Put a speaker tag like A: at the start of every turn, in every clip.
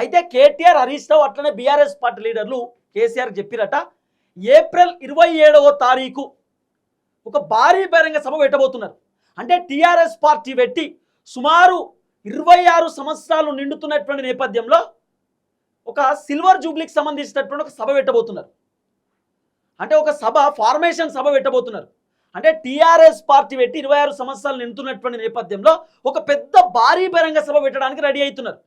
A: అయితే కేటీఆర్, హరీష్ రావు అట్లనే BRS party లీడర్లు కేసీఆర్ చెప్పిరట, ఏప్రిల్ 27వ తారీఖు ఒక భారీ బహిరంగ సభ పెట్టబోతున్నారు. అంటే టీఆర్ఎస్ పార్టీ పెట్టి సుమారు 26 సంవత్సరాలు నిండుతున్నటువంటి నేపథ్యంలో ఒక సిల్వర్ జూబ్లీకి సంబంధించినటువంటి ఒక సభ పెట్టబోతున్నారు. అంటే ఒక సభ, ఫార్మేషన్ సభ పెట్టబోతున్నారు. అంటే టీఆర్ఎస్ పార్టీ పెట్టి 26 సంవత్సరాలు నిండుతున్నటువంటి నేపథ్యంలో ఒక పెద్ద భారీ బహిరంగ సభ పెట్టడానికి రెడీ అవుతున్నారు.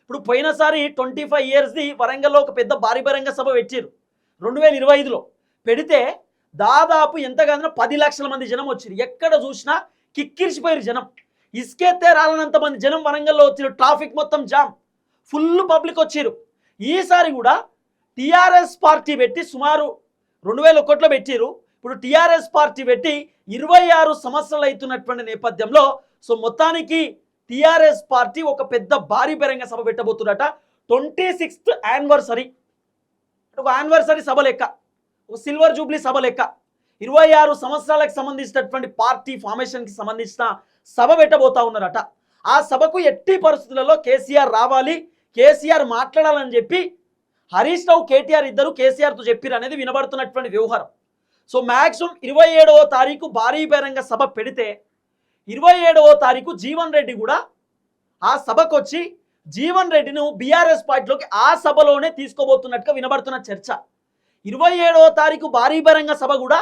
A: ఇప్పుడు పోయినసారి 25 ఇయర్స్ది వరంగల్లో ఒక పెద్ద భారీ బహిరంగ సభ పెట్టారు 2025లో. పెడితే దాదాపు ఎంతగానో 10 లక్షల మంది జనం వచ్చారు. ఎక్కడ చూసినా కిక్కిరిసిపోయారు జనం. ఇసుకెత్తే రాలనంత మంది జనం వరంగల్లో వచ్చారు. ట్రాఫిక్ మొత్తం జామ్, ఫుల్ పబ్లిక్ వచ్చారు. ఈసారి కూడా టీఆర్ఎస్ పార్టీ పెట్టి సుమారు 2001లో పెట్టారు. ఇప్పుడు టీఆర్ఎస్ పార్టీ పెట్టి 26 సంవత్సరాలు అవుతున్నటువంటి నేపథ్యంలో సో మొత్తానికి టీఆర్ఎస్ పార్టీ ఒక పెద్ద భారీ బహిరంగ సభ పెట్టబోతున్నట. 26th యానివర్సరీ, ఒక యానివర్సరీ సభ లెక్క, ఒక సిల్వర్ జూబ్లీ సభ లెక్క 26 సంవత్సరాలకు సంబంధించినటువంటి పార్టీ ఫార్మేషన్కి సంబంధించిన సభ పెట్టబోతా ఉన్నారట. ఆ సభకు ఎట్టి పరిస్థితులలో కేసీఆర్ రావాలి, కేసీఆర్ మాట్లాడాలని చెప్పి హరీష్ రావు, కేటీఆర్ ఇద్దరు కేసీఆర్తో చెప్పారు అనేది వినబడుతున్నటువంటి వ్యవహారం. సో మ్యాక్సిమం 27వ తారీఖు భారీ బహిరంగ సభ పెడితే 27వ తారీఖు జీవన్ రెడ్డి కూడా ఆ సభకు వచ్చి జీవన్ రెడ్డిని బీఆర్ఎస్ పార్టీలోకి ఆ సభలోనే తీసుకోబోతున్నట్టుగా వినబడుతున్న చర్చ. 27వ తారీఖు భారీ బహిరంగ సభ కూడా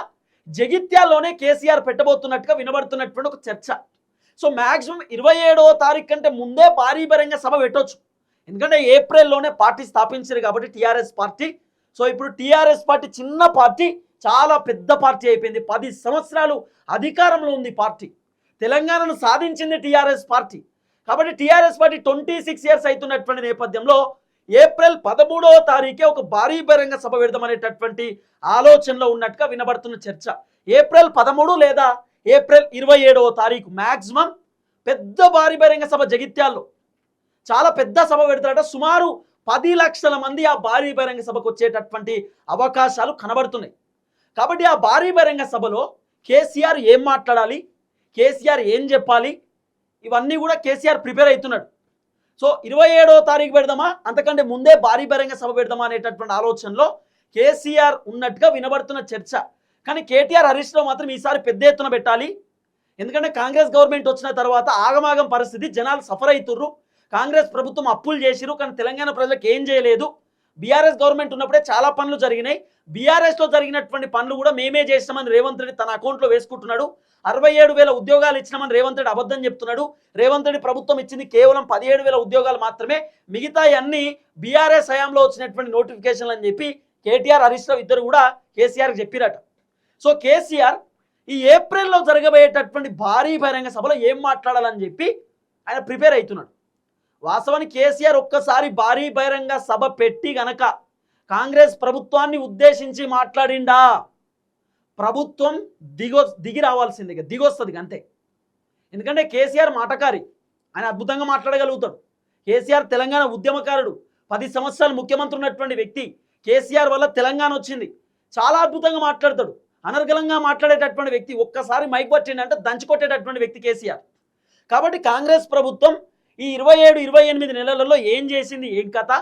A: జగిత్యాల్లోనే కేసీఆర్ పెట్టబోతున్నట్టుగా వినబడుతున్నటువంటి ఒక చర్చ. సో మ్యాక్సిమం 27వ తారీఖు కంటే ముందే భారీ బహిరంగ సభ పెట్టవచ్చు. ఎందుకంటే ఏప్రిల్లోనే పార్టీ స్థాపించారు కాబట్టి టీఆర్ఎస్ పార్టీ. సో ఇప్పుడు టీఆర్ఎస్ పార్టీ చిన్న పార్టీ చాలా పెద్ద పార్టీ అయిపోయింది. 10 సంవత్సరాలు అధికారంలో ఉంది పార్టీ. తెలంగాణను సాధించింది టీఆర్ఎస్ పార్టీ. కాబట్టి టీఆర్ఎస్ పార్టీ 26 ఇయర్స్ అవుతున్నటువంటి నేపథ్యంలో ఏప్రిల్ 13వ తారీఖే ఒక భారీ బహిరంగ సభ పెడదామనేటటువంటి ఆలోచనలో ఉన్నట్టుగా వినబడుతున్న చర్చ. ఏప్రిల్ 13 లేదా ఏప్రిల్ 27వ తారీఖు మ్యాక్సిమం పెద్ద భారీ బహిరంగ సభ జగిత్యాల్లో చాలా పెద్ద సభ పెడతారట. సుమారు 10 లక్షల మంది ఆ భారీ బహిరంగ సభకు వచ్చేటటువంటి అవకాశాలు కనబడుతున్నాయి. కాబట్టి ఆ భారీ బహిరంగ సభలో కేసీఆర్ ఏం మాట్లాడాలి, కేసీఆర్ ఏం చెప్పాలి, ఇవన్నీ కూడా కేసీఆర్ ప్రిపేర్ అవుతున్నాడు. సో 27వ తారీఖు పెడదామా, అంతకంటే ముందే భారీ బహిరంగ సభ పెడదామా అనేటటువంటి ఆలోచనలో కేసీఆర్ ఉన్నట్టుగా వినబడుతున్న చర్చ. కానీ కేటీఆర్, హరీష్ రావు మాత్రం ఈసారి పెద్ద ఎత్తున పెట్టాలి. ఎందుకంటే కాంగ్రెస్ గవర్నమెంట్ వచ్చిన తర్వాత ఆగమాగం పరిస్థితి, జనాలు సఫర్ అవుతుర్రు. కాంగ్రెస్ ప్రభుత్వం అప్పులు చేసిరు, కానీ తెలంగాణ ప్రజలకు ఏం చేయలేదు. బీఆర్ఎస్ గవర్నమెంట్ ఉన్నప్పుడే చాలా పనులు జరిగినాయి. బీఆర్ఎస్లో జరిగినటువంటి పనులు కూడా మేమే చేస్తామని రేవంత్ రెడ్డి తన అకౌంట్లో వేసుకుంటున్నాడు. 67,000 ఉద్యోగాలు ఇచ్చినామని రేవంత్ రెడ్డి అబద్ధం చెప్తున్నాడు. రేవంత్ రెడ్డి ప్రభుత్వం ఇచ్చింది కేవలం 17,000 ఉద్యోగాలు మాత్రమే, మిగతా అన్ని బీఆర్ఎస్ హయాంలో వచ్చినటువంటి నోటిఫికేషన్లు అని చెప్పి కేటీఆర్, హరీష్ రావు ఇద్దరు కూడా కేసీఆర్కి చెప్పిరట. సో కేసీఆర్ ఈ ఏప్రిల్లో జరగబోయేటటువంటి భారీ బహిరంగ సభలో ఏం మాట్లాడాలని చెప్పి ఆయన ప్రిపేర్ అవుతున్నాడు. వాస్తవానికి కేసీఆర్ ఒక్కసారి భారీ బహిరంగ సభ పెట్టి గనక కాంగ్రెస్ ప్రభుత్వాన్ని ఉద్దేశించి మాట్లాడిండా, ప్రభుత్వం దిగి రావాల్సిందే, దిగొస్తుంది అంతే. ఎందుకంటే కేసీఆర్ మాటకారి, ఆయన అద్భుతంగా మాట్లాడగలుగుతాడు. కేసీఆర్ తెలంగాణ ఉద్యమకారుడు, 10 సంవత్సరాలు ముఖ్యమంత్రి ఉన్నటువంటి వ్యక్తి. కేసీఆర్ వల్ల తెలంగాణ వచ్చింది. చాలా అద్భుతంగా మాట్లాడతాడు, అనర్గళంగా మాట్లాడేటటువంటి వ్యక్తి. ఒక్కసారి మైక్ పట్టిండంటే దంచుకొట్టేటటువంటి వ్యక్తి కేసీఆర్. కాబట్టి కాంగ్రెస్ ప్రభుత్వం ఈ 27-28 నెలలలో ఏం చేసింది, ఏం కథ,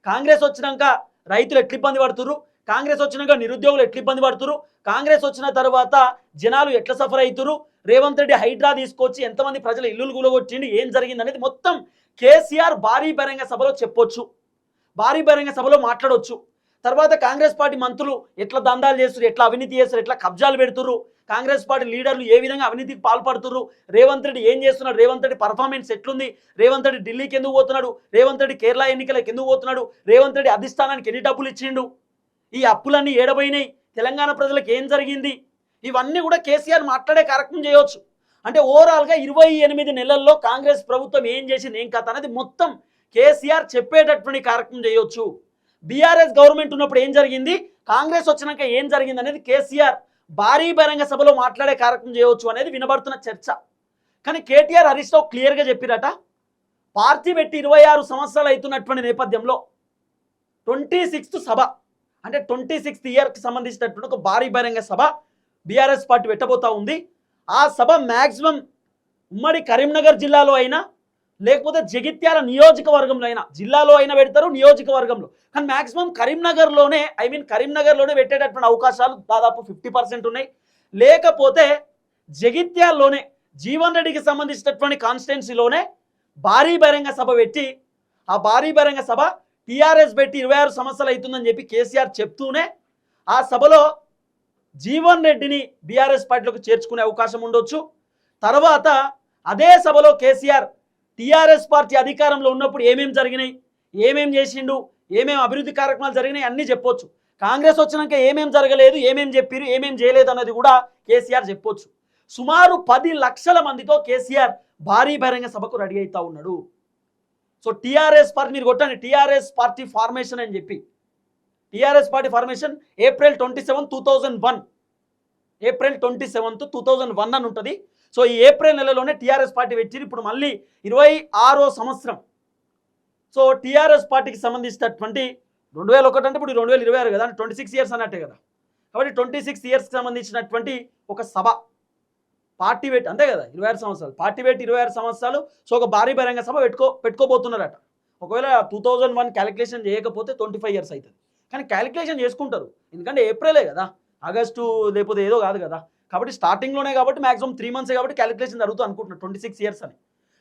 A: కాంగ్రెస్ వచ్చినాక రైతులు ఎట్లా ఇబ్బంది పడుతున్నారు, కాంగ్రెస్ వచ్చినాక నిరుద్యోగులు ఎట్లా ఇబ్బంది పడుతున్నారు, కాంగ్రెస్ వచ్చిన తర్వాత జనాలు ఎట్లా సఫర్ అవుతున్నారు, రేవంత్ రెడ్డి హైడ్రా తీసుకొచ్చి ఎంతమంది ప్రజల ఇల్లులు కూలగొట్టిండి, ఏం జరిగింది అనేది మొత్తం కేసీఆర్ భారీ బహిరంగ సభలో చెప్పొచ్చు, భారీ బహిరంగ సభలో మాట్లాడవచ్చు. తర్వాత కాంగ్రెస్ పార్టీ మంత్రులు ఎట్లా దందాలు చేస్తున్నారు, ఎట్లా అవినీతి చేస్తారు, ఎట్లా కబ్జాలు పెడుతున్నారు, కాంగ్రెస్ పార్టీ లీడర్లు ఏ విధంగా అవినీతికి పాల్పడుతున్నారు, రేవంత్ రెడ్డి ఏం చేస్తున్నాడు, రేవంత్ రెడ్డి పర్ఫార్మెన్స్ ఎట్లుంది, రేవంత్ రెడ్డి ఢిల్లీకి ఎందుకు పోతున్నాడు, రేవంత్ రెడ్డి కేరళ ఎన్నికలకు ఎందుకు పోతున్నాడు, రేవంత్ రెడ్డి అధిష్టానానికి ఎన్ని డబ్బులు ఇచ్చిండు, ఈ అప్పులన్నీ ఏడబోయినాయి, తెలంగాణ ప్రజలకు ఏం జరిగింది, ఇవన్నీ కూడా కేసీఆర్ మాట్లాడే కార్యక్రమం చేయవచ్చు. అంటే ఓవరాల్గా 28 నెలల్లో కాంగ్రెస్ ప్రభుత్వం ఏం చేసింది, ఏం కథ అనేది మొత్తం కేసీఆర్ చెప్పేటటువంటి కార్యక్రమం చేయవచ్చు. బీఆర్ఎస్ గవర్నమెంట్ ఉన్నప్పుడు ఏం జరిగింది, కాంగ్రెస్ వచ్చినాక ఏం జరిగింది అనేది కేసీఆర్ భారీ బహిరంగ సభలో మాట్లాడే కార్యక్రమం చేయవచ్చు అనేది వినబడుతున్న చర్చ. కానీ కేటీఆర్, హరీష్ రావు క్లియర్గా చెప్పిరట, పార్టీ పెట్టి 26 సంవత్సరాలు అవుతున్నటువంటి నేపథ్యంలో 26th సభ అంటే 26th ఇయర్కి సంబంధించినటువంటి ఒక భారీ బహిరంగ సభ బీఆర్ఎస్ పార్టీ పెట్టబోతా ఉంది. ఆ సభ మ్యాక్సిమం ఉమ్మడి కరీంనగర్ జిల్లాలో అయినా లేకపోతే జగిత్యాల నియోజకవర్గంలో అయినా, జిల్లాలో అయినా పెడతారు, నియోజకవర్గంలో. కానీ మాక్సిమం కరీంనగర్లోనే, కరీంనగర్లోనే పెట్టేటటువంటి అవకాశాలు దాదాపు 50% ఉన్నాయి. లేకపోతే జగిత్యాల్లోనే జీవన్ రెడ్డికి సంబంధించినటువంటి కాన్స్టిట్యున్సీలోనే భారీ బహిరంగ సభ పెట్టి, ఆ భారీ బహిరంగ సభ టీఆర్ఎస్ పెట్టి 26 సంవత్సరాలు అవుతుందని చెప్పి కేసీఆర్ చెప్తూనే ఆ సభలో జీవన్ రెడ్డిని బీఆర్ఎస్ పార్టీలోకి చేర్చుకునే అవకాశం ఉండొచ్చు. తర్వాత అదే సభలో కేసీఆర్ టీఆర్ఎస్ పార్టీ అధికారంలో ఉన్నప్పుడు ఏమేం జరిగినాయి, ఏమేం చేసిండు, ఏమేం అభివృద్ధి కార్యక్రమాలు జరిగినాయి అన్నీ చెప్పొచ్చు. కాంగ్రెస్ వచ్చినాక ఏమేం జరగలేదు, ఏమేం చెప్పారు, ఏమేం చేయలేదు అన్నది కూడా కేసీఆర్ చెప్పొచ్చు. సుమారు 10 లక్షల మందితో కేసీఆర్ భారీ బహిరంగ సభకు రెడీ అవుతా ఉన్నాడు. సో టీఆర్ఎస్ పార్టీ, మీరు కొట్టండి టీఆర్ఎస్ పార్టీ ఫార్మేషన్ అని చెప్పి, TRS party formation April 27, 2001, April 27, 2001 అని ఉంటుంది. సో ఈ ఏప్రిల్ నెలలోనే టీఆర్ఎస్ పార్టీ పెట్టింది. ఇప్పుడు మళ్ళీ 26వ సంవత్సరం. సో టీఆర్ఎస్ పార్టీకి సంబంధించినటువంటి 2001 అంటే ఇప్పుడు 2026 కదా, 26 ఇయర్స్ అన్నట్టే కదా. కాబట్టి 26 ఇయర్స్కి సంబంధించినటువంటి ఒక సభ పార్టీ పెట్టి, అంతే కదా, 26 సంవత్సరాలు పార్టీ పెట్టి 26 సంవత్సరాలు. సో ఒక భారీ బహిరంగ సభ పెట్టుకోబోతున్నారట. ఒకవేళ 2001 క్యాలిక్యులేషన్ చేయకపోతే 25 ఇయర్స్ అవుతుంది. కానీ క్యాలిక్యులేషన్ చేసుకుంటారు, ఎందుకంటే ఏప్రిలే కదా, ఆగస్టు లేకపోతే ఏదో కాదు కదా. కాబట్టి స్టార్టింగ్లోనే కాబట్టి మ్యాక్సిమం 3 మంత్సే కాబట్టి క్యాలిక్యులేషన్ జరుగుతూ అనుకుంటున్నారు 26 ఇయర్స్ అని.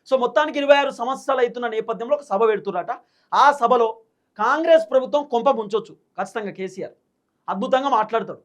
A: సో మొత్తానికి 26 సంవత్సరాలు అవుతున్న నేపథ్యంలో ఒక సభ పెడుతున్నారట. ఆ సభలో కాంగ్రెస్ ప్రభుత్వం కొంప ముంచొచ్చు ఖచ్చితంగా. కేసీఆర్ అద్భుతంగా మాట్లాడతాడు.